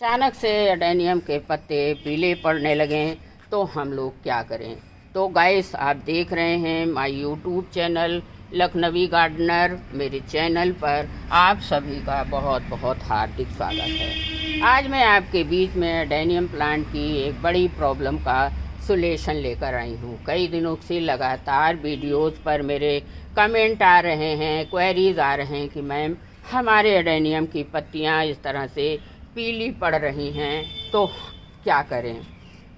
अचानक से एडेनियम के पत्ते पीले पड़ने लगें तो हम लोग क्या करें। तो गाइस, आप देख रहे हैं my YouTube channel Lucknowi gardener. मेरे चैनल पर आप सभी का बहुत बहुत हार्दिक स्वागत है। आज मैं आपके बीच में एडेनियम प्लांट की एक बड़ी प्रॉब्लम का सॉल्यूशन लेकर आई हूँ। कई दिनों से लगातार वीडियोस पर मेरे कमेंट आ रहे हैं, क्वेरीज आ रहे हैं कि मैम हमारे एडेनियम की पत्तियाँ इस तरह से पीली पड़ रही हैं, तो क्या करें।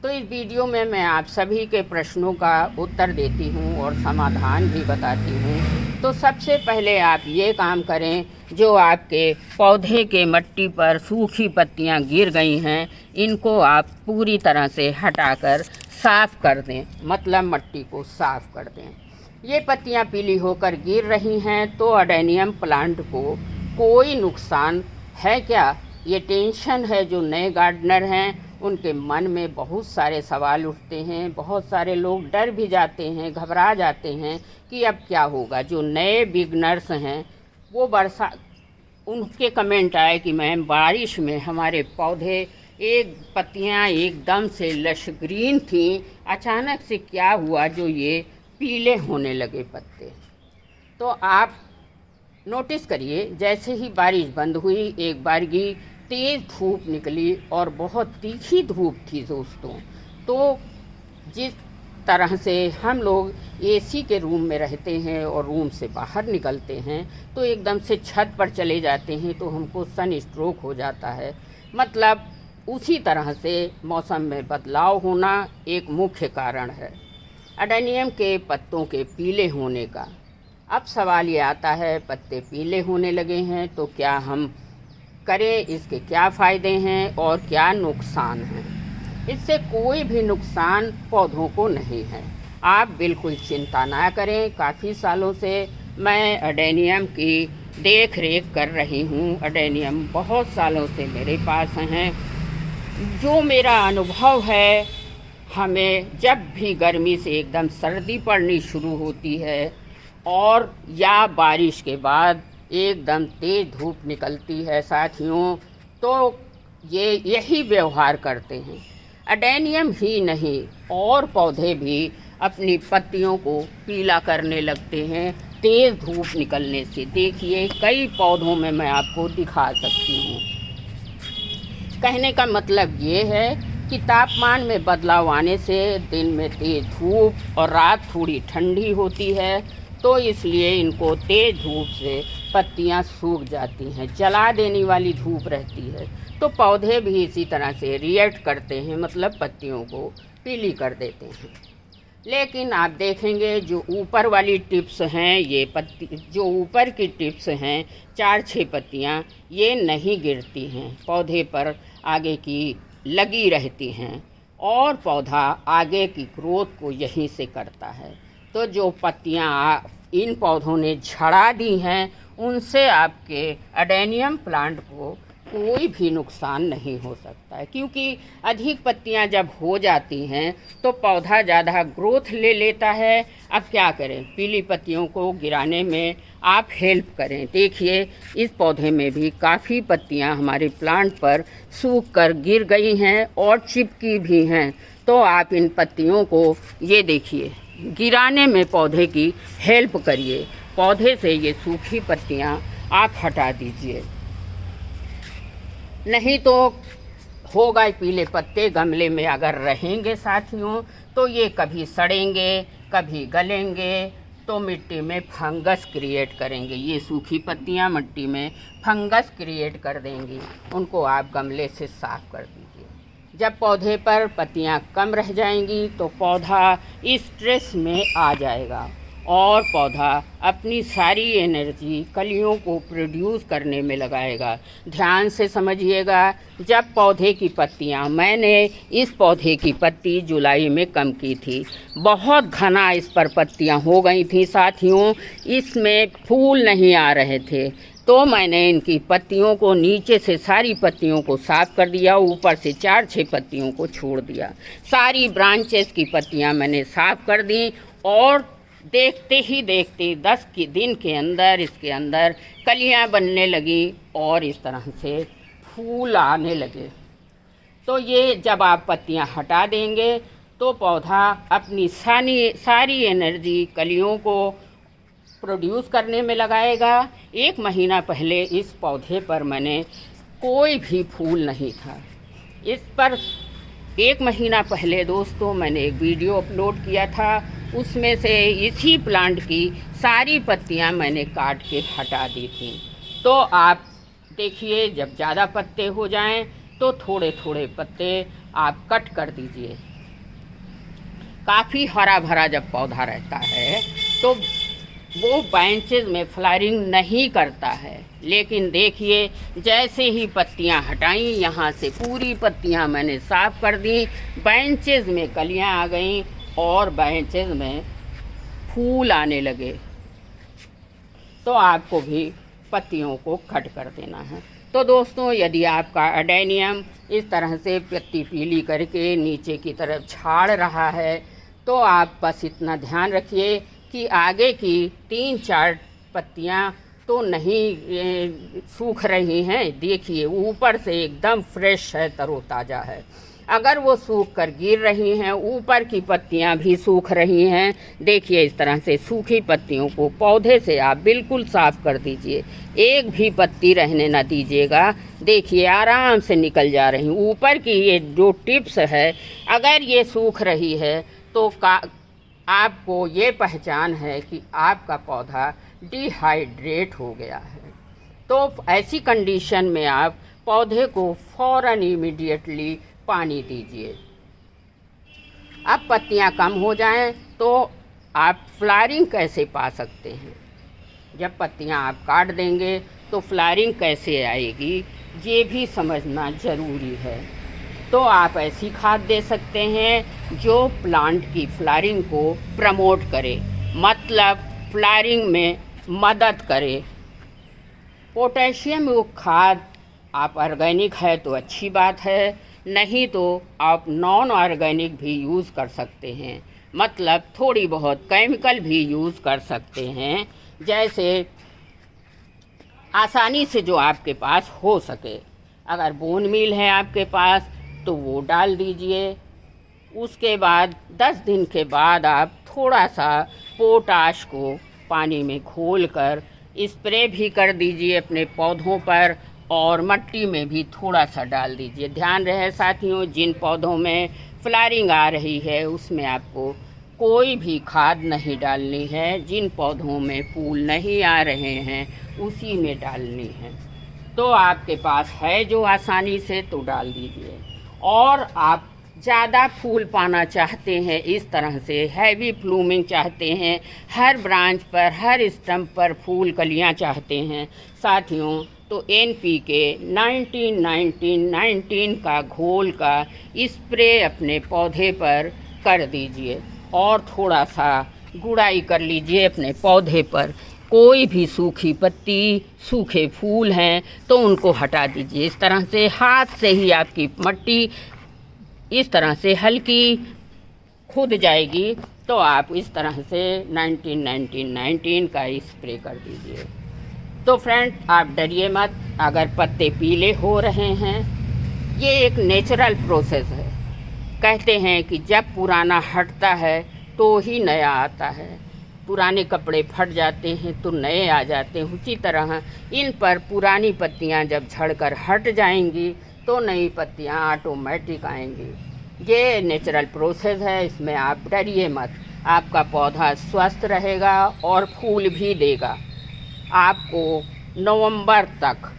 तो इस वीडियो में मैं आप सभी के प्रश्नों का उत्तर देती हूँ और समाधान भी बताती हूँ। तो सबसे पहले आप ये काम करें, जो आपके पौधे के मिट्टी पर सूखी पत्तियाँ गिर गई हैं, इनको आप पूरी तरह से हटाकर साफ़ कर दें, मतलब मिट्टी को साफ़ कर दें। ये पत्तियाँ पीली होकर गिर रही हैं तो एडेनियम प्लांट को कोई नुकसान है क्या? ये टेंशन है। जो नए गार्डनर हैं उनके मन में बहुत सारे सवाल उठते हैं, बहुत सारे लोग डर भी जाते हैं, घबरा जाते हैं कि अब क्या होगा। जो नए बिगनर्स हैं वो उनके कमेंट आए कि मैम बारिश में हमारे पौधे एक पत्तियां एकदम से लश ग्रीन थी, अचानक से क्या हुआ जो ये पीले होने लगे पत्ते। तो आप नोटिस करिए, जैसे ही बारिश बंद हुई एक बारगी तेज़ धूप निकली और बहुत तीखी धूप थी दोस्तों। तो जिस तरह से हम लोग एसी के रूम में रहते हैं और रूम से बाहर निकलते हैं तो एकदम से छत पर चले जाते हैं तो हमको सन स्ट्रोक हो जाता है। मतलब उसी तरह से मौसम में बदलाव होना एक मुख्य कारण है एडेनियम के पत्तों के पीले होने का। अब सवाल ये आता है, पत्ते पीले होने लगे हैं तो क्या हम करें, इसके क्या फ़ायदे हैं और क्या नुकसान हैं। इससे कोई भी नुकसान पौधों को नहीं है, आप बिल्कुल चिंता ना करें। काफ़ी सालों से मैं एडेनियम की देख रेख कर रही हूँ। एडेनियम बहुत सालों से मेरे पास हैं। जो मेरा अनुभव है, हमें जब भी गर्मी से एकदम सर्दी पड़नी शुरू होती है और या बारिश के बाद एकदम तेज़ धूप निकलती है साथियों, तो ये यही व्यवहार करते हैं। एडेनियम ही नहीं और पौधे भी अपनी पत्तियों को पीला करने लगते हैं तेज़ धूप निकलने से। देखिए, कई पौधों में मैं आपको दिखा सकती हूँ। कहने का मतलब ये है कि तापमान में बदलाव आने से दिन में तेज़ धूप और रात थोड़ी ठंडी होती है, तो इसलिए इनको तेज़ धूप से पत्तियां सूख जाती हैं, जला देने वाली धूप रहती है। तो पौधे भी इसी तरह से रिएक्ट करते हैं, मतलब पत्तियों को पीली कर देते हैं। लेकिन आप देखेंगे जो ऊपर वाली टिप्स हैं, ये पत्ती जो ऊपर की टिप्स हैं 4-6 पत्तियां, ये नहीं गिरती हैं, पौधे पर आगे की लगी रहती हैं और पौधा आगे की ग्रोथ को यहीं से करता है। तो जो पत्तियां इन पौधों ने झड़ा दी हैं, उनसे आपके एडेनियम प्लांट को कोई भी नुकसान नहीं हो सकता है, क्योंकि अधिक पत्तियां जब हो जाती हैं तो पौधा ज़्यादा ग्रोथ ले लेता है। अब क्या करें, पीली पत्तियों को गिराने में आप हेल्प करें। देखिए, इस पौधे में भी काफ़ी पत्तियां हमारे प्लांट पर सूख कर गिर गई हैं और चिपकी भी हैं। तो आप इन पत्तियों को, ये देखिए, गिराने में पौधे की हेल्प करिए। पौधे से ये सूखी पत्तियां आप हटा दीजिए, नहीं तो होगा पीले पत्ते गमले में अगर रहेंगे साथियों तो ये कभी सड़ेंगे कभी गलेंगे, तो मिट्टी में फंगस क्रिएट करेंगे। ये सूखी पत्तियां मिट्टी में फंगस क्रिएट कर देंगी। उनको आप गमले से साफ़ कर दीजिए। जब पौधे पर पत्तियां कम रह जाएंगी तो पौधा स्ट्रेस में आ जाएगा और पौधा अपनी सारी एनर्जी कलियों को प्रोड्यूस करने में लगाएगा। ध्यान से समझिएगा, जब पौधे की पत्तियां, मैंने इस पौधे की पत्ती जुलाई में कम की थी, बहुत घना इस पर पत्तियां हो गई थी साथियों, इसमें फूल नहीं आ रहे थे। तो मैंने इनकी पत्तियों को नीचे से सारी पत्तियों को साफ़ कर दिया, ऊपर से 4-6 पत्तियों को छोड़ दिया। सारी ब्रांचेस की पत्तियां मैंने साफ़ कर दी और देखते ही देखते 10 दिन के अंदर इसके अंदर कलियां बनने लगी और इस तरह से फूल आने लगे। तो ये जब आप पत्तियां हटा देंगे तो पौधा अपनी सारी एनर्जी कलियों को प्रोड्यूस करने में लगाएगा। 1 महीना पहले इस पौधे पर मैंने कोई भी फूल नहीं था। इस पर 1 महीना पहले दोस्तों मैंने एक वीडियो अपलोड किया था, उसमें से इसी प्लांट की सारी पत्तियां मैंने काट के हटा दी थी। तो आप देखिए, जब ज़्यादा पत्ते हो जाएं तो थोड़े थोड़े पत्ते आप कट कर दीजिए। काफ़ी हरा भरा जब पौधा रहता है तो वो बेंचेस में फ्लावरिंग नहीं करता है, लेकिन देखिए जैसे ही पत्तियां हटाई, यहाँ से पूरी पत्तियां मैंने साफ़ कर दी, बेंचेस में कलियां आ गईं और बेंचेस में फूल आने लगे। तो आपको भी पत्तियों को कट कर देना है। तो दोस्तों, यदि आपका एडेनियम इस तरह से पत्ती पीली करके नीचे की तरफ झाड़ रहा है तो आप बस इतना ध्यान रखिए कि आगे की 3-4 पत्तियां तो नहीं सूख रही हैं। देखिए ऊपर से एकदम फ्रेश है, तरोताज़ा है। अगर वो सूख कर गिर रही हैं, ऊपर की पत्तियां भी सूख रही हैं, देखिए इस तरह से सूखी पत्तियों को पौधे से आप बिल्कुल साफ़ कर दीजिए, एक भी पत्ती रहने ना दीजिएगा। देखिए आराम से निकल जा रही। ऊपर की ये जो टिप्स है, अगर ये सूख रही है तो आपको ये पहचान है कि आपका पौधा डिहाइड्रेट हो गया है। तो ऐसी कंडीशन में आप पौधे को फ़ौरन इमीडिएटली पानी दीजिए। अब पत्तियां कम हो जाएं तो आप फ्लावरिंग कैसे पा सकते हैं? जब पत्तियां आप काट देंगे तो फ्लावरिंग कैसे आएगी, ये भी समझना ज़रूरी है। तो आप ऐसी खाद दे सकते हैं जो प्लांट की फ्लावरिंग को प्रमोट करे, मतलब फ्लावरिंग में मदद करे। पोटेशियम युक्त खाद आप ऑर्गेनिक है तो अच्छी बात है, नहीं तो आप नॉन ऑर्गेनिक भी यूज़ कर सकते हैं, मतलब थोड़ी बहुत केमिकल भी यूज़ कर सकते हैं, जैसे आसानी से जो आपके पास हो सके। अगर बोन मील है आपके पास तो वो डाल दीजिए। उसके बाद 10 दिन के बाद आप थोड़ा सा पोटाश को पानी में घोलकर स्प्रे भी कर दीजिए अपने पौधों पर, और मट्टी में भी थोड़ा सा डाल दीजिए। ध्यान रहे साथियों, जिन पौधों में फ्लावरिंग आ रही है उसमें आपको कोई भी खाद नहीं डालनी है, जिन पौधों में फूल नहीं आ रहे हैं उसी में डालनी है। तो आपके पास है जो आसानी से तो डाल दीजिए। और आप ज़्यादा फूल पाना चाहते हैं, इस तरह से हैवी प्लूमिंग चाहते हैं, हर ब्रांच पर हर स्टम्प पर फूल कलियां चाहते हैं साथियों, तो NPK 19-19-19 का घोल का स्प्रे अपने पौधे पर कर दीजिए और थोड़ा सा गुड़ाई कर लीजिए अपने पौधे पर। कोई भी सूखी पत्ती, सूखे फूल हैं तो उनको हटा दीजिए। इस तरह से हाथ से ही आपकी मट्टी इस तरह से हल्की खुद जाएगी, तो आप इस तरह से 19-19-19 का स्प्रे कर दीजिए। तो फ्रेंड, आप डरिए मत अगर पत्ते पीले हो रहे हैं, ये एक नेचुरल प्रोसेस है। कहते हैं कि जब पुराना हटता है तो ही नया आता है, पुराने कपड़े फट जाते हैं तो नए आ जाते हैं। उसी तरह इन पर पुरानी पत्तियां जब झड़कर हट जाएंगी तो नई पत्तियां ऑटोमेटिक आएंगी। ये नेचुरल प्रोसेस है, इसमें आप डरिए मत। आपका पौधा स्वस्थ रहेगा और फूल भी देगा। आपको नवंबर तक,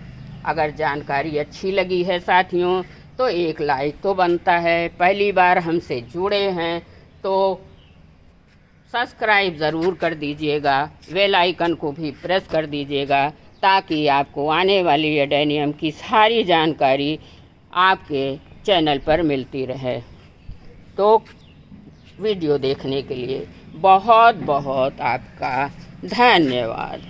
अगर जानकारी अच्छी लगी है साथियों, तो एक लाइक तो बनता है। पहली बार हमसे जुड़े हैं तो सब्सक्राइब ज़रूर कर दीजिएगा, बेल आइकन को भी प्रेस कर दीजिएगा, ताकि आपको आने वाली एडेनियम की सारी जानकारी आपके चैनल पर मिलती रहे। तो वीडियो देखने के लिए बहुत बहुत आपका धन्यवाद।